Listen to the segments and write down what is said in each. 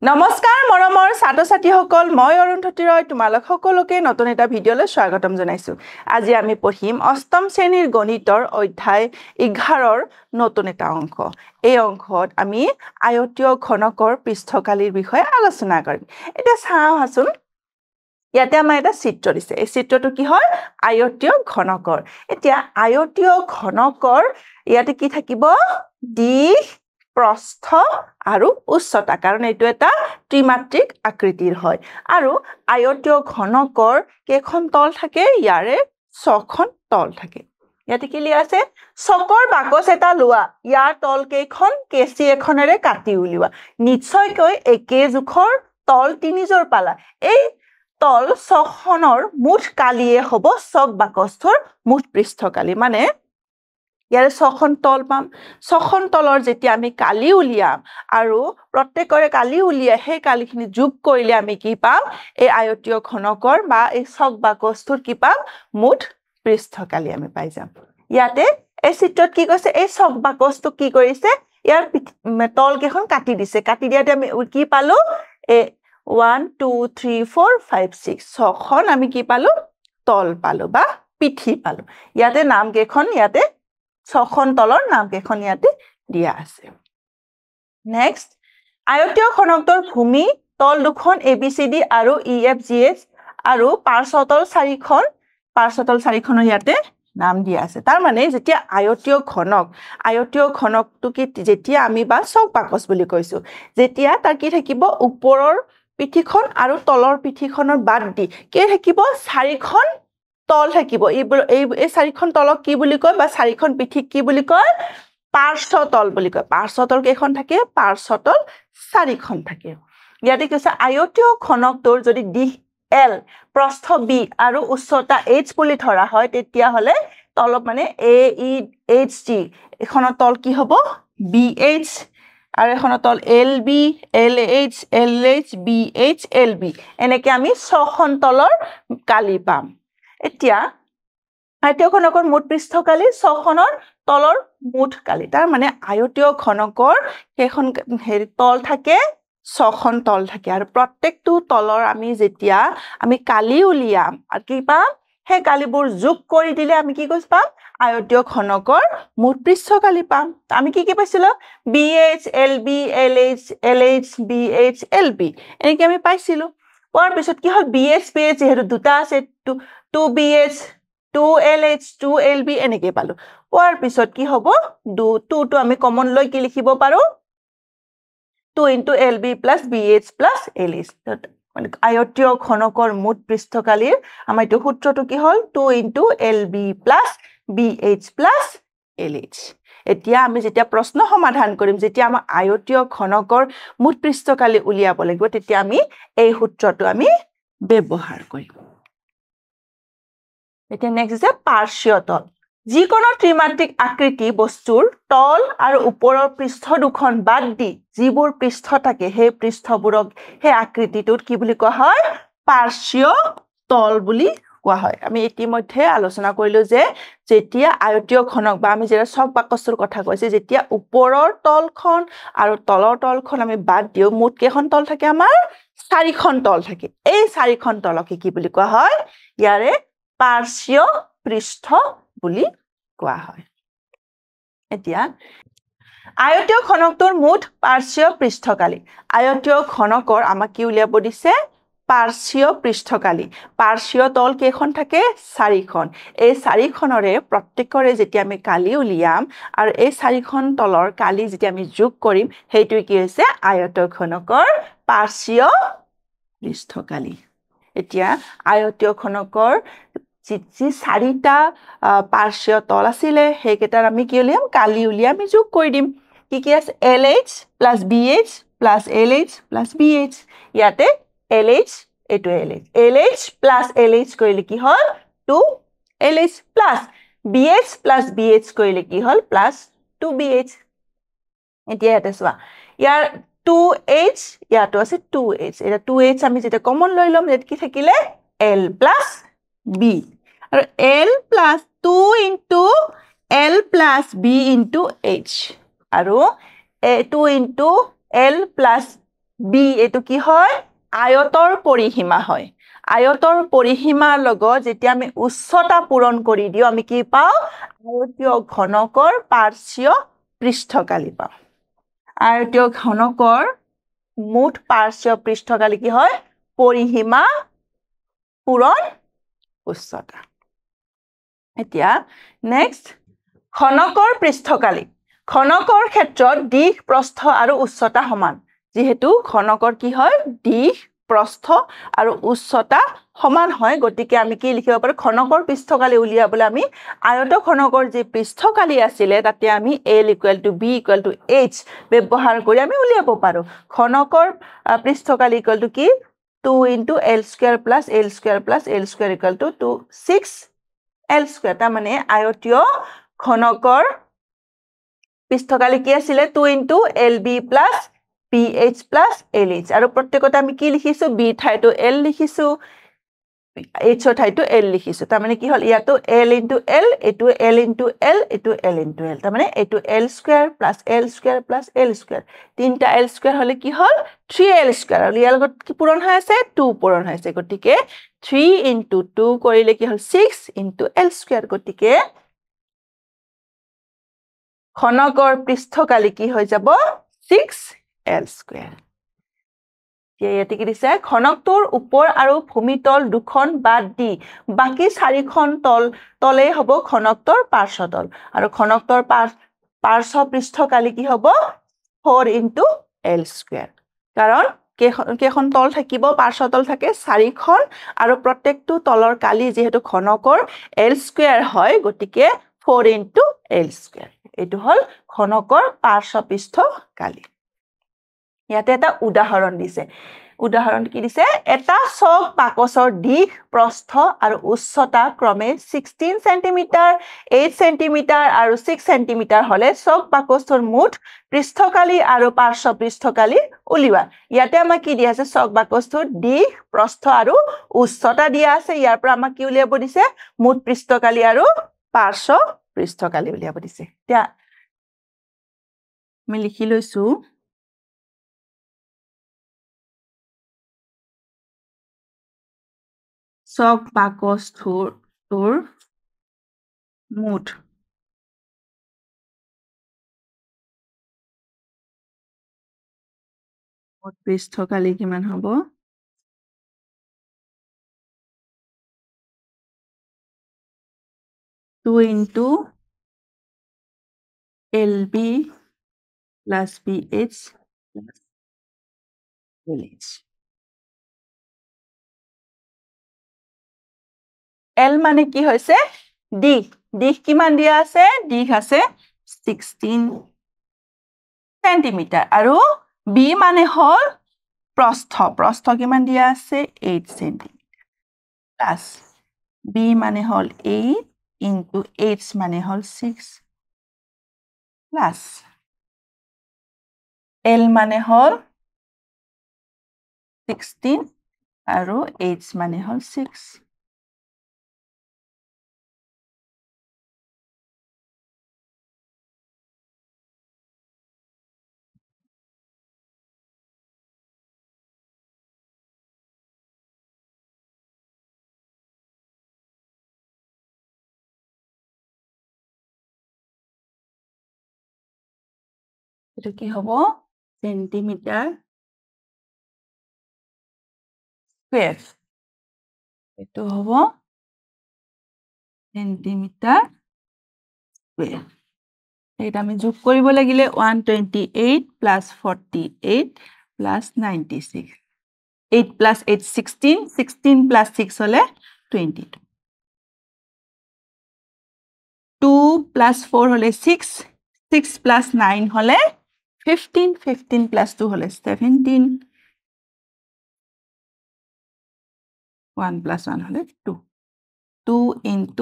নমস্কাৰ মৰমৰ ছাত্ৰ-ছাত্ৰীসকল মই অৰুন্ধতী ৰয় তোমালোক সকলোকে নতুন এটা ভিডিঅলৈ স্বাগতম জনাইছো আজি আমি পঢ়িম অষ্টম শ্ৰেণীৰ গণিতৰ অধ্যায় 11ৰ নতুন এটা অংক এই অংকত আমি আয়তীয় ঘনকৰ পৃষ্ঠকালিৰ বিষয়ে আলোচনা কৰিম এটা চাও হাসুন ইয়াতে আমাৰ এটা চিত্ৰ দিছে এই চিত্ৰটো কি হয় আয়তীয় ঘনকৰ এতিয়া আয়তীয় ঘনকৰ ইয়াতে কি থাকিব দিশ প্ৰস্থ আৰু উচ্চতা কাৰণ এইটো এটা ত্ৰিমাত্ৰিক আকৃতিৰ হয় আৰু আয়তীয় ঘনকৰ কেখন তল থাকে ইয়াৰে 6খন তল থাকে ইয়াতে কি লিখা আছে চকৰ বাকচ এটা লোৱা ইয়াৰ তল কেখন কেচি এখনেৰে কাটি উলিওৱা নিশ্চয়কৈ একে জোখৰ তল তিনিজোৰ পালা এই তল 6খনৰ মুঠ কালিয়ে হ'ব চক বাকচৰ মুঠ পৃষ্ঠকালি মানে ইয়াৰে 6খন তল পাম 6খন তলৰ যেতিয়া আমি কালি উলিয়াম আৰু প্ৰত্যেকৰে কালি উলিয়াই সেই কালিখিনি যোগ কৰিলে আমি কি পাম এই আয়তীয় ঘনকৰ বা এই চক বাকচটোৰ কি পাম মুঠ পৃষ্ঠকালি আমি পাই যাম ইয়াতে এই চিত্ৰত কি কৈছে এই চক বাকচটো কি কৰিছে ইয়াৰ তল কেখন কাটি দিছে কাটি দিয়াতে আমি কি পালো 1 2 3 4 5 6 6খন আমি কি পালো তল পালো বা পিঠি পালো ইয়াতে নাম কেখন ইয়াতে 6খন তলৰ নাম কেখন ইয়াতে দিয়া আছে নেক্সট আয়তীয় ঘনকটোৰ ভূমি তল দুখন ABCD আৰু EFGH আৰু পাৰ্শ্বতল 4খনৰ ইয়াতে নাম দিয়া আছে তাৰ মানে যেতিয়া আয়তীয় ঘনকটো কি যেতিয়া আমি বা চক বাকচ বুলি কৈছো যেতিয়া তাৰ কি থাকিব ওপৰৰ পিঠিখন আৰু তলৰ পিঠিখনৰ বাদ দি কি থাকিব 4খন তল থাকিব এই 4খন তলক কি বুলি কয় বা 4খন পিঠিক কি বুলি কয় পাৰ্শ্বতল বুলি কয় পাৰ্শ্বতল কেখন থাকে পাৰ্শ্বতল 4খন থাকে ইয়াতে কৈছে আয়তীয় ঘনকটোৰ যদি দিশ L প্ৰস্থ B আৰু উচ্চতা H বুলি ধৰা হয় তেতিয়া হলে তল মানে AEHG এখনৰ তল কি হ'ব BH আৰু এখনৰ তল LB LH LH BH LB এনেকৈ আমি 6খন তলৰ কালি পাম এতিয়া আয়তীয় ঘনকৰ মুঠ পৃষ্ঠকালি 6খনৰ তলৰ মুঠ কালি তাৰ মানে আয়তীয় ঘনকৰ সেইখন তল থাকে 6খন তল থাকে আৰু প্ৰত্যেকটো তলৰ আমি যেতিয়া আমি কালি উলিয়াম আৰু কি পাম সেই কালিবোৰ যোগ কৰি দিলে আমি কি কৈছ পাম আয়তীয় ঘনকৰ মুঠ পৃষ্ঠকালি পাম আমি কি পাইছিলো BH LB LH LH BH LB এনেকৈ আমি পাইছিলো পোৱাৰ পিছত কি হ'ল BH BH যেহেতু দুটা আছে 2BH 2LH 2LB এনেকৈ পালো পোৱাৰ পিছত কি হ'ব 2 টো আমি কমন লৈ কি লিখিব পাৰো 2 into LB plus BH plus LH মানে আয়তীয় ঘনকৰ মুঠ পৃষ্ঠকালিৰ আমাৰ এইটো সূত্ৰটো কি হ'ল 2 into LB plus BH plus LH এতিয়া আমি যেতিয়া প্ৰশ্ন সমাধান কৰিম যেতিয়া আমাৰ আয়তীয় ঘনকৰ মুঠ পৃষ্ঠকালি উলিয়াব লাগিব তেতিয়া আমি এই সূত্ৰটো আমি ব্যৱহাৰ কৰিম এতিয়া নেক্সট যে পাৰ্শ্বীয় তল যিকোনো ত্ৰিমাত্ৰিক আকৃতি বস্তুৰ তল আৰু ওপৰৰ পৃষ্ঠ দুখন বাদ দি যিবোৰ পৃষ্ঠ থাকে সেই পৃষ্ঠবোৰক সেই আকৃতিটোত কি বুলি কোৱা হয় পাৰ্শ্বীয় তল বুলি কোৱা হয় আমি ইতিমধ্যে আলোচনা কৰিলো যে যেতিয়া আয়তীয় ঘনক বা আমি যেটা চক বাকচৰ কথা কৈছে যেতিয়া ওপৰৰ তলখন আৰু তলৰ তলখন আমি বাদ দিও মুঠ কেইখন তল থাকে আমাৰ 4খন তল থাকে এই 4খন তলকে কি বুলি কোৱা হয় ইয়াৰে পাৰ্শ্বীয় পৃষ্ঠ বুলি কোৱা হয় এতিয়া আয়তীয় ঘনকটোৰ মুঠ পাৰ্শ্বীয় পৃষ্ঠকালি আয়তীয় ঘনকৰ আমাক কি উলিয়াব দিছে পাৰ্শ্বীয় পৃষ্ঠকালি পাৰ্শ্বীয় তল কেইখন থাকে 4খন এই 4খনৰে প্ৰত্যেকৰে যেতিয়া আমি কালি উলিয়াম আৰু এই 4খন তলৰ কালি যেতিয়া আমি যোগ কৰিম সেইটো কি হৈছে আয়তীয় ঘনকৰ পাৰ্শ্বীয় পৃষ্ঠকালি এতিয়া আয়তীয় ঘনকৰ যি 4টা পাৰ্শ্বীয় তল আছিলে সেইকেইটাৰ আমি কি উলিয়াম কালি উলিয়াই আমি যোগ কৰি দিম কি আছে LH plus BH plus LH plus BH ইয়াতে LH এটো LH plus LH কৰিলে কি হ'ল 2 LH plus BH কৰিলে কি হ'ল plus 2BH এতিয়া ইয়াতে চোৱা ইয়াৰ 2H ইয়াতো আছে 2H এটা 2H আমি যেটা কমন লৈ লম যেটা কি থাকিলে L plus B আৰু L plus 2 into L plus B into H আৰু 2 into L plus বি এটো কি হয় আয়তৰ পৰিসীমা হয় আয়তৰ পৰিসীমাৰ লগত যেতিয়া আমি উচ্চতা পূৰণ কৰি দিও আমি কি পাও আয়তীয় ঘনকৰ পাৰ্শ্বীয় পৃষ্ঠকালি পাও আয়তীয় ঘনকৰ মুঠ পাৰ্শ্বীয় পৃষ্ঠকালি কি হয় পৰিসীমা পূৰণ উচ্চতা এতিয়া নেক্সট ঘনকৰ পৃষ্ঠকালি ঘনকৰ ক্ষেত্ৰত দিশ প্ৰস্থ আৰু উচ্চতা সমান যেহেতু ঘনকৰ কি হয় দিশ প্ৰস্থ আৰু উচ্চতা সমান হয় গতিকে আমি কি লিখিব পাৰো ঘনকৰ পৃষ্ঠকালি উলিয়াবলৈ আমি আয়ত ঘনকৰ যে পৃষ্ঠকালি আছিল তাতে আমি l = b = h ব্যৱহাৰ কৰি আমি উলিয়াব পাৰো ঘনকৰ পৃষ্ঠকালি = কি 2 * l² + l² + l² = 2 6 l² তাৰ মানে আয়তীয় ঘনকৰ পৃষ্ঠকালি কি আছিল 2 * lb + ph + lh আৰু প্ৰত্যেকতে আমি কি লিখিছো b ঠাইটো l লিখিছো h ঠাইটো l লিখিছো তাৰ মানে কি হল ইয়াতো l * l এটো l * l এটো l * l তাৰ মানে এটো l² + l² + l² তিনটা l² হলে কি হল 3l² আৰু ইয়াৰ লগত কি পূৰণ হৈ আছে 2 পূৰণ হৈ আছে গতিকে 3 * 2 কৰিলে কি হল 6 * l² গতিকে ঘনকৰ পৃষ্ঠকালি কি হৈ যাব 6l²। ইয়াতে কি দিছে ঘনকটোৰ ওপৰ আৰু ভূমিতল দুখন বাদ দি বাকি চাৰিখন তলেই হ'ব ঘনকটোৰ পাৰ্শ্বতল আৰু ঘনকটোৰ পাৰ্শ্ব পৃষ্ঠকালি কি হ'ব 4 * l²। কাৰণ কেইখন তল থাকিব পাৰ্শ্বতল থাকে 4খন আৰু প্ৰত্যেকটো তলৰ কালি যেহেতু ঘনকৰ l² হয় গতিকে 4 * l²। এটো হল ঘনকৰ পাৰ্শ্ব পৃষ্ঠকালি ইয়াতে এটা উদাহৰণ দিছে উদাহৰণ কি দিছে এটা চক বাকচৰ দিশ প্ৰস্থ আৰু উচ্চতা ক্ৰমে 16 cm 8 cm আৰু 6 cm হলে চক বাকচৰ মুঠ পৃষ্ঠকালি আৰু পাৰ্শ্ব পৃষ্ঠকালি উলিওৱা ইয়াতে আমাক কি দিয়া আছে চক বাকচৰ দিশ প্ৰস্থ আৰু উচ্চতা দিয়া আছে ইয়াৰ পৰা আমাক কি উলিয়াব দিছে মুঠ পৃষ্ঠকালি আৰু পাৰ্শ্ব পৃষ্ঠকালি উলিয়াব দিছে এতিয়া আমি লিখি লৈছো চক বাকচটোৰ মুঠ পৃষ্ঠকালি কিমান হ'ব 2 * lb + ph + lh l মানে কি হৈছে দিশ দিশ কিমান দিয়া আছে দিশ আছে 16 cm আৰু b মানে হল প্ৰস্থ কিমান দিয়া আছে 8 cm প্লাস b মানে হল 8 * h মানে হল 6 প্লাস l মানে হল 16 আৰু h মানে হল 6 এটো কি হ'ব সেন্টিমিটাৰ স্কয়াৰ এটো হ'ব সেন্টিমিটাৰ স্কয়াৰ এটা আমি যোগ কৰিব লাগিলে 128 + 48 + 96 8 + 8 16 16 + 6 হলে 22 2 + 4 হলে 6 6 + 9 হলে 15 15 + 2 হলে 17 1 + 1 হলে 2 2 *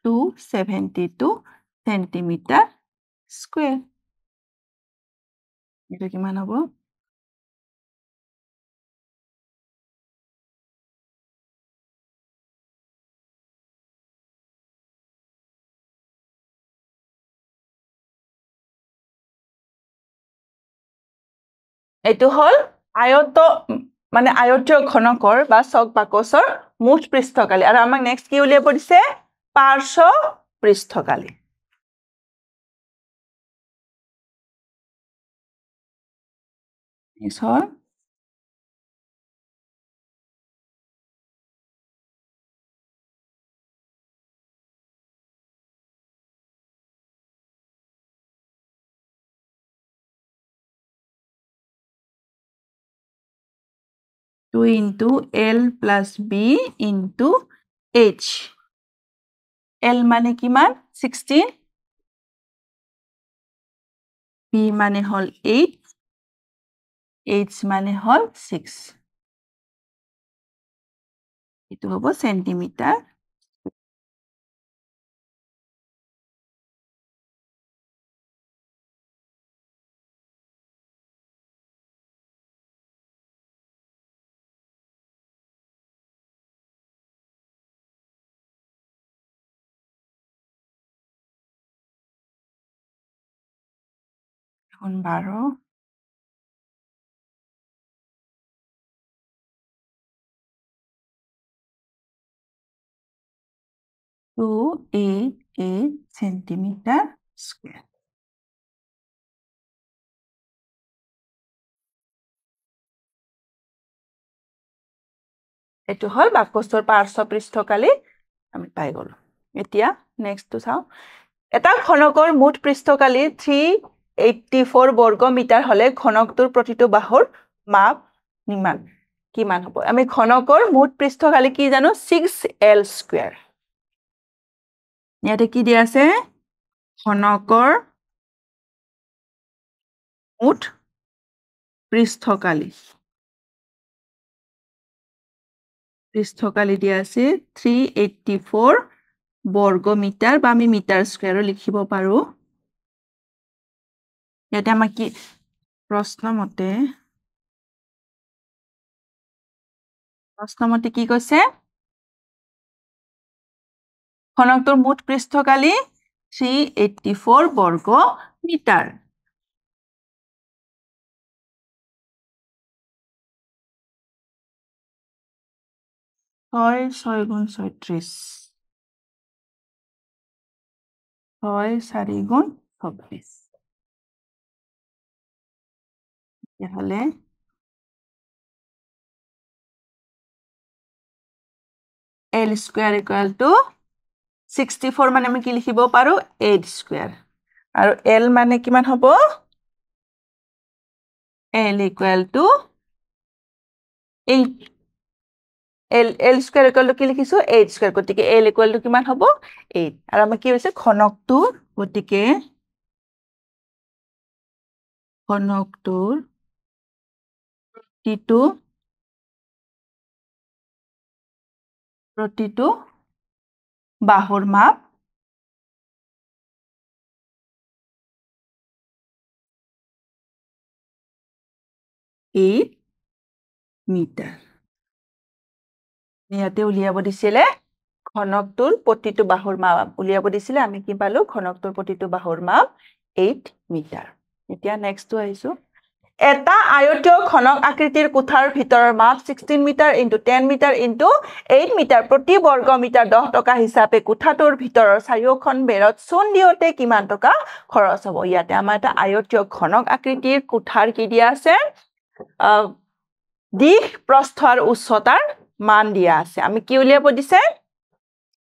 2 72 সেন্টিমিটার স্কয়ার এটা কিমান হ'ব এটো হল আয়ত মানে আয়তীয় ঘনকৰ বা চক বাকচৰ মুঠ পৃষ্ঠকালি আৰু আমাক নেক্সট কি উলিয়াব দিছে পাৰ্শ্ব পৃষ্ঠকালি নিশ্চয় 2 into L plus B into H. L মানে কিমান 16 B মানে হল 8 H মানে হল 6 এটো হ'ব সেন্টিমিটার এখন 12 288 সেন্টিমিটার স্কয়ার এটো হল বাকচৰ পাৰ্শ্ব পৃষ্ঠকালি আমি পাই গলো এতিয়া নেক্সট টু চাও এটা ঘনকৰ মুঠ পৃষ্ঠকালি 384 বৰ্গ মিটাৰ হলে ঘনকটোৰ প্ৰতিটো বাহুৰ মাপ নিমান কিমান হ'ব আমি ঘনকৰ মুঠ পৃষ্ঠকালি কি জানো 6L স্কয়াৰ ইয়াতে কি দিয়া আছে ঘনকৰ মুঠ পৃষ্ঠকালি দিয়া আছে 384 বৰ্গ মিটাৰ বা আমি মিটাৰ স্কয়াৰও লিখিব পাৰো ইয়াতে আমাক কি প্ৰশ্ন মতে কি কৈছে ঘনকটোৰ মুঠ পৃষ্ঠকালি 384 বর্গ মিটার 6 গুণ 36 6 4 গুণ 26 এহলে L square equal to 64 মানে আমি কি লিখিব পাৰো 8 square আৰু L মানে কিমান হ'ব L equal to 8 L square equal to কি লিখিছো 8 square গতিকে L equal to কিমান হ'ব 8 আৰু আমাৰ কি হৈছে ঘনকটো গতিকে ঘনকটোৰ প্ৰতিটো বাহুৰ মাপ 8 মিটাৰ ইয়াতে উলিয়াব দিছিলে ঘনকটোৰ প্ৰতিটো বাহুৰ মাপ উলিয়াব দিছিলে আমি কি পালো ঘনকটোৰ প্ৰতিটো বাহুৰ মাপ 8 মিটাৰ এতিয়া নেক্সট আহিছো এটা আয়তীয় ঘনক আকৃতিৰ কোঠাৰ ভিতৰৰ মাপ 16 মিটাৰ * 10 মিটাৰ * 8 মিটাৰ প্ৰতি বৰ্গ মিটাৰ 10 টকা হিচাপে কোঠাটোৰ ভিতৰৰ চাৰিওখন বেৰত চূণ দিওতে কিমান টকা খৰচ হ'ব ইয়াতে আমাৰ এটা আয়তীয় ঘনক আকৃতিৰ কোঠাৰ কি দিয়া আছে দিশ প্ৰস্থ আৰু উচ্চতাৰ মান দিয়া আছে আমি কি উলিয়াব দিছে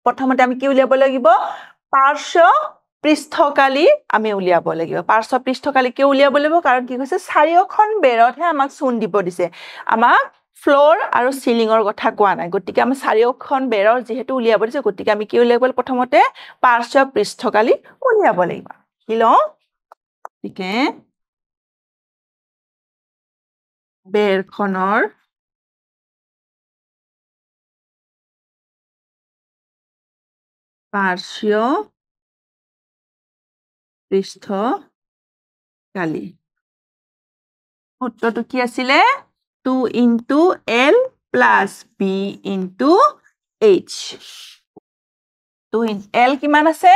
প্ৰথমতে আমি কি উলিয়াব লাগিব পাৰ্শ্ব পৃষ্ঠকালি আমি উলিয়াব লাগিব পাৰ্শ্ব পৃষ্ঠকালি কি উলিয়াব লাগিব কাৰণ কি কৈছে চাৰিওখন বেৰতহে আমাক চূণ দিব দিছে আমাক ফ্লোৰ আৰু সিলিংৰ কথা কোৱা নাই গতিকে আমি চাৰিওখন বেৰৰ যেহেতু উলিয়াব দিছে গতিকে আমি কি উলিয়াব প্ৰথমতে পাৰ্শ্ব পৃষ্ঠকালি উলিয়াব লাগিব কি লওঁ গতিকে বেৰখনৰ পাৰ্শ্ব পৃষ্ঠকালি সূত্ৰটো কি আছিলে 2 into L plus B into H 2 into L কিমান আছে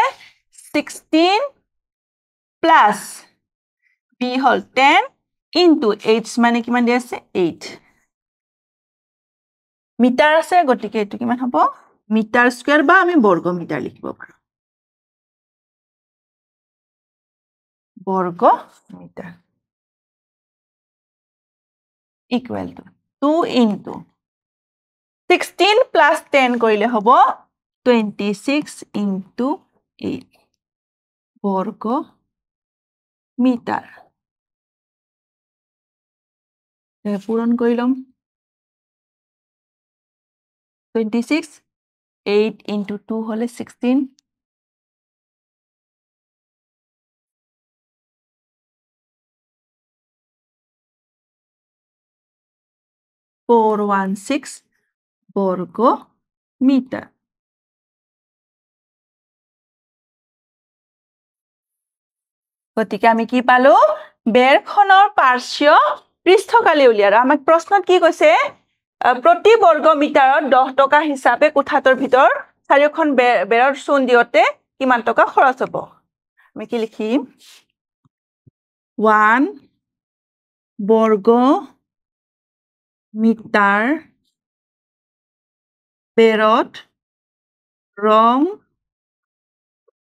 16 plus B হল 10 into h মানে কিমান দি আছে 8 মিটাৰ আছে গতিকে এটো কিমান হ'ব মিটাৰ স্কয়াৰ বা আমি বৰ্গ মিটাৰ লিখিব পাৰো বৰ্গ metre equal to 2 into 16 plus 10 কৰিলে হ'ব 26 into 8 বৰ্গ মিটাৰ পূৰণ কৰি লম 26 8 into 2 হলে 16 416 বৰ্গ মিটাৰ গতিকে আমি কি পালো বেৰখনৰ পাৰ্শ্বীয় পৃষ্ঠকালি উলিয়াৰ আমাক প্ৰশ্নত কি কৈছে প্ৰতি বৰ্গ মিটাৰত 10 টকা হিচাপে কোঠাটোৰ ভিতৰ চাৰিওখন বেৰৰ চূণ দিওতে কিমান টকা খৰচ হ'ব আমি কি লিখিম 1 বৰ্গ মিটাৰ বেৰত ৰং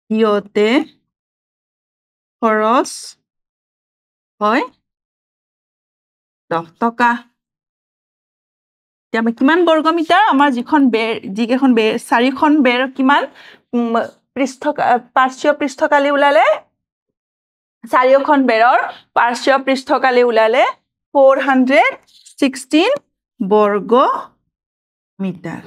দিওতে খৰচ হয় 10 টকা এতিয়া আমি কিমান বৰ্গ মিটাৰ আমাৰ যিখন বেৰ যিকেখন বেৰ চাৰিখন বেৰ কিমান পাৰ্শ্বীয় পৃষ্ঠকালি ওলালে চাৰিওখন বেৰৰ পাৰ্শ্বীয় পৃষ্ঠকালি ওলালে 416 বৰ্গ মিটাৰ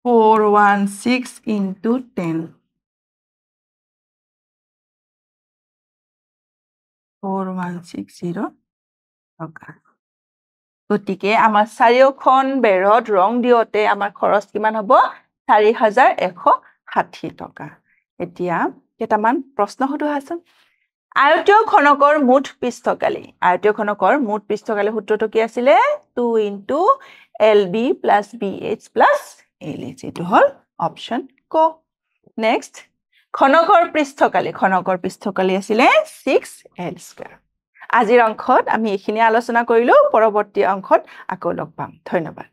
(416 into 10) 4160 টকা গতিকে আমাৰ চাৰিওখন বেৰত ৰং দিওতে আমাৰ খৰচ কিমান হ'ব 4160 টকা এতিয়া কেইটামান প্ৰশ্ন সোধো আছোন আয়তীয় ঘনকৰ মুঠ পৃষ্ঠকালি আয়তীয় ঘনকৰ মুঠ পৃষ্ঠকালি সূত্ৰটো কি আছিল 2 into LB plus BH plus LH এটো হল অপচন ক নেক্সট ঘনকৰ পৃষ্ঠকালি আছিল 6L² আজিৰ অংকত আমি এখিনি আলোচনা কৰিলো পৰৱৰ্তী অংকত আকৌ লগ পাম ধন্যবাদ